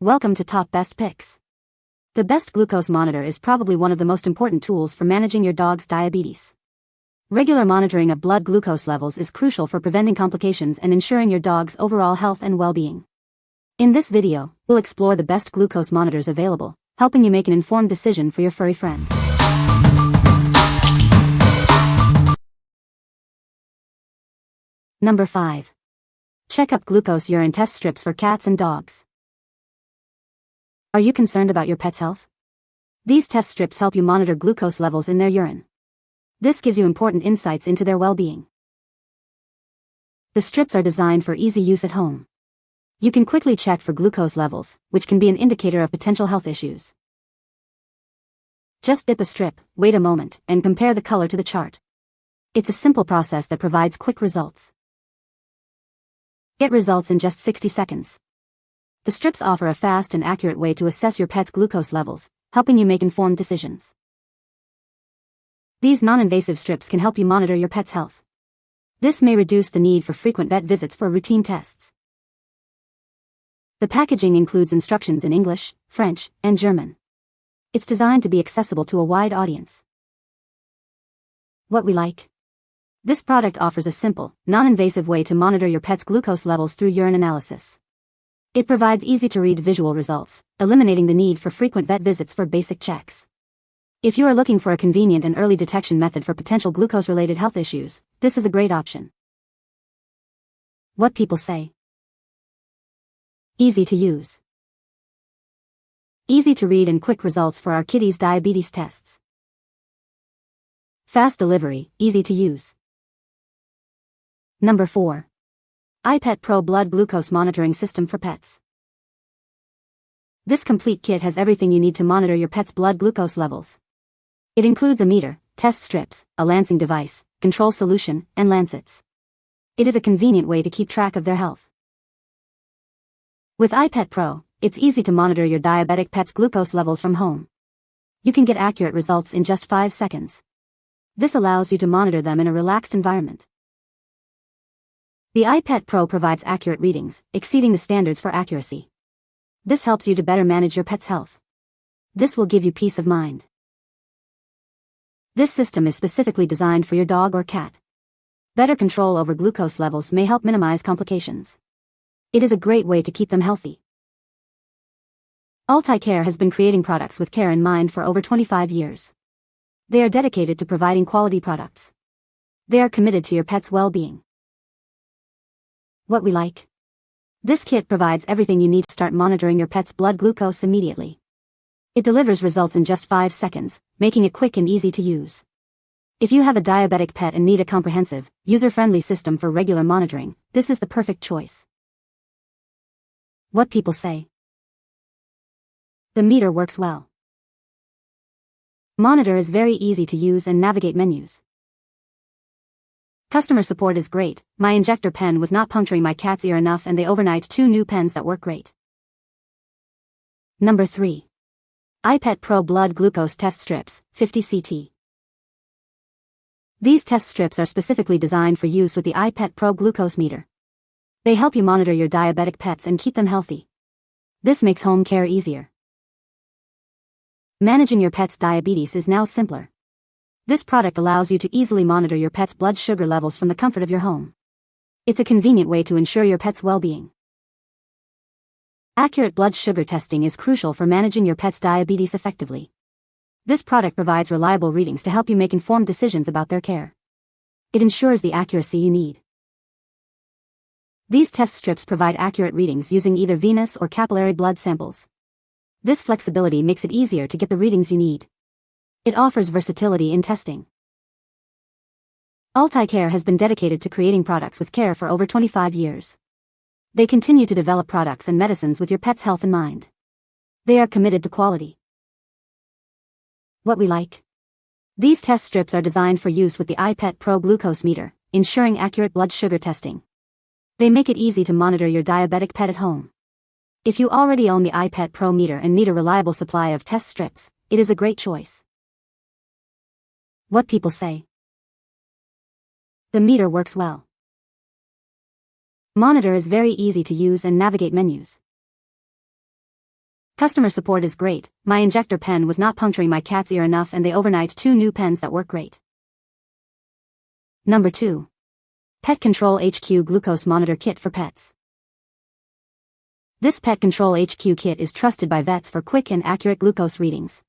Welcome to Top Best Picks. The Best Glucose Monitor is probably one of the most important tools for managing your dog's diabetes. Regular monitoring of blood glucose levels is crucial for preventing complications and ensuring your dog's overall health and well-being. In this video, we'll explore the best glucose monitors available, helping you make an informed decision for your furry friend. Number 5. CheckUp Glucose Urine Test Strips for Cats and Dogs. Are you concerned about your pet's health? These test strips help you monitor glucose levels in their urine. This gives you important insights into their well-being. The strips are designed for easy use at home. You can quickly check for glucose levels, which can be an indicator of potential health issues. Just dip a strip, wait a moment, and compare the color to the chart. It's a simple process that provides quick results. Get results in just 60 seconds. The strips offer a fast and accurate way to assess your pet's glucose levels, helping you make informed decisions. These non-invasive strips can help you monitor your pet's health. This may reduce the need for frequent vet visits for routine tests. The packaging includes instructions in English, French, and German. It's designed to be accessible to a wide audience. What we like? This product offers a simple, non-invasive way to monitor your pet's glucose levels through urine analysis. It provides easy-to-read visual results, eliminating the need for frequent vet visits for basic checks. If you are looking for a convenient and early detection method for potential glucose-related health issues, this is a great option. What people say. Easy to use. Easy to read and quick results for our kitty's diabetes tests. Fast delivery, easy to use. Number 4. iPet Pro Blood Glucose Monitoring System for Pets. This complete kit has everything you need to monitor your pet's blood glucose levels. It includes a meter, test strips, a lancing device, control solution, and lancets. It is a convenient way to keep track of their health. With iPet Pro, it's easy to monitor your diabetic pet's glucose levels from home. You can get accurate results in just 5 seconds. This allows you to monitor them in a relaxed environment. The iPet Pro provides accurate readings, exceeding the standards for accuracy. This helps you to better manage your pet's health. This will give you peace of mind. This system is specifically designed for your dog or cat. Better control over glucose levels may help minimize complications. It is a great way to keep them healthy. Care has been creating products with care in mind for over 25 years. They are dedicated to providing quality products. They are committed to your pet's well-being. What we like? This kit provides everything you need to start monitoring your pet's blood glucose immediately. It delivers results in just 5 seconds, making it quick and easy to use. If you have a diabetic pet and need a comprehensive, user-friendly system for regular monitoring, this is the perfect choice. What people say. The meter works well. Monitor is very easy to use and navigate menus. Customer support is great. My injector pen was not puncturing my cat's ear enough and they overnight 2 new pens that work great. Number 3. iPet Pro Blood Glucose Test Strips, 50 CT. These test strips are specifically designed for use with the iPet Pro Glucose Meter. They help you monitor your diabetic pets and keep them healthy. This makes home care easier. Managing your pet's diabetes is now simpler. This product allows you to easily monitor your pet's blood sugar levels from the comfort of your home. It's a convenient way to ensure your pet's well-being. Accurate blood sugar testing is crucial for managing your pet's diabetes effectively. This product provides reliable readings to help you make informed decisions about their care. It ensures the accuracy you need. These test strips provide accurate readings using either venous or capillary blood samples. This flexibility makes it easier to get the readings you need. It offers versatility in testing. Care has been dedicated to creating products with care for over 25 years. They continue to develop products and medicines with your pet's health in mind. They are committed to quality. What we like? These test strips are designed for use with the iPet Pro Glucose Meter, ensuring accurate blood sugar testing. They make it easy to monitor your diabetic pet at home. If you already own the iPet Pro Meter and need a reliable supply of test strips, it is a great choice. What people say. The meter works well. Monitor is very easy to use and navigate menus. Customer support is great. My injector pen was not puncturing my cat's ear enough and they overnight 2 new pens that work great. Number 2. Pet Control HQ Glucose Monitor Kit for Pets. This Pet Control HQ kit is trusted by vets for quick and accurate glucose readings.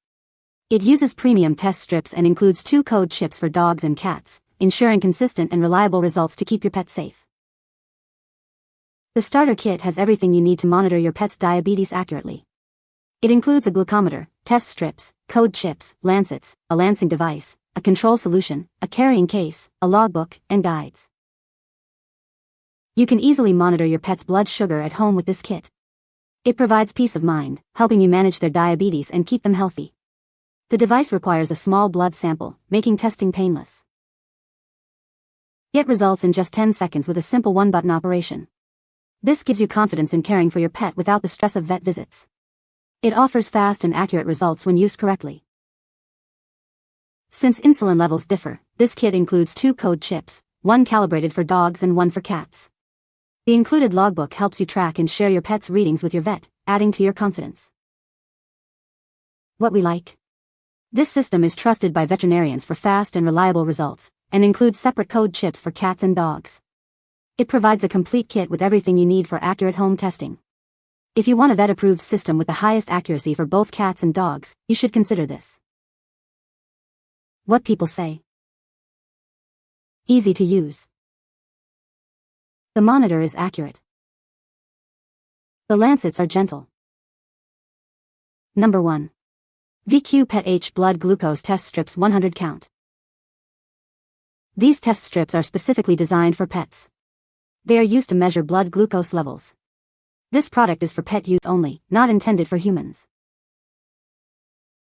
It uses premium test strips and includes 2 code chips for dogs and cats, ensuring consistent and reliable results to keep your pet safe. The starter kit has everything you need to monitor your pet's diabetes accurately. It includes a glucometer, test strips, code chips, lancets, a lancing device, a control solution, a carrying case, a logbook, and guides. You can easily monitor your pet's blood sugar at home with this kit. It provides peace of mind, helping you manage their diabetes and keep them healthy. The device requires a small blood sample, making testing painless. Get results in just 10 seconds with a simple one-button operation. This gives you confidence in caring for your pet without the stress of vet visits. It offers fast and accurate results when used correctly. Since insulin levels differ, this kit includes 2 code chips, one calibrated for dogs and one for cats. The included logbook helps you track and share your pet's readings with your vet, adding to your confidence. What we like. This system is trusted by veterinarians for fast and reliable results, and includes separate code chips for cats and dogs. It provides a complete kit with everything you need for accurate home testing. If you want a vet-approved system with the highest accuracy for both cats and dogs, you should consider this. What people say. Easy to use. The monitor is accurate. The lancets are gentle. Number 1. VQ Pet H Blood Glucose Test Strips 100 Count. These test strips are specifically designed for pets. They are used to measure blood glucose levels. This product is for pet use only, not intended for humans.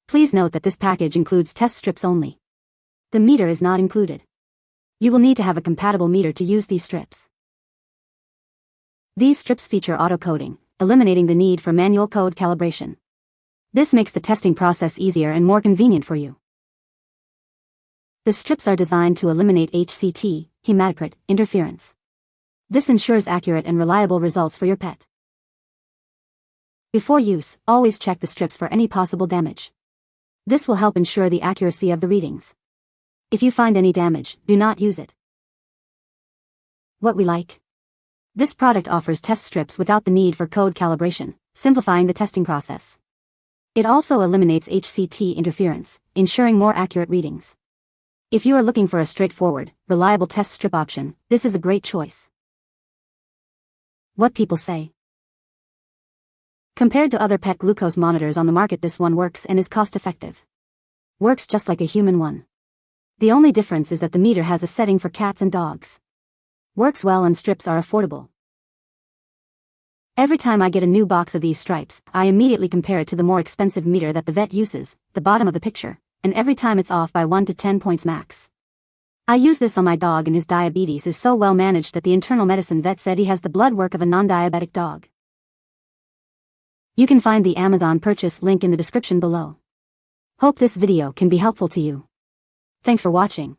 Please note that this package includes test strips only. The meter is not included. You will need to have a compatible meter to use these strips. These strips feature auto-coding, eliminating the need for manual code calibration. This makes the testing process easier and more convenient for you. The strips are designed to eliminate HCT, hematocrit, interference. This ensures accurate and reliable results for your pet. Before use, always check the strips for any possible damage. This will help ensure the accuracy of the readings. If you find any damage, do not use it. What we like. This product offers test strips without the need for code calibration, simplifying the testing process. It also eliminates HCT interference, ensuring more accurate readings. If you are looking for a straightforward, reliable test strip option, this is a great choice. What people say. Compared to other pet glucose monitors on the market, this one works and is cost-effective. Works just like a human one. The only difference is that the meter has a setting for cats and dogs. Works well and strips are affordable. Every time I get a new box of these stripes, I immediately compare it to the more expensive meter that the vet uses, the bottom of the picture, and every time it's off by 1 to 10 points max. I use this on my dog and his diabetes is so well managed that the internal medicine vet said he has the blood work of a non-diabetic dog. You can find the Amazon purchase link in the description below. Hope this video can be helpful to you. Thanks for watching.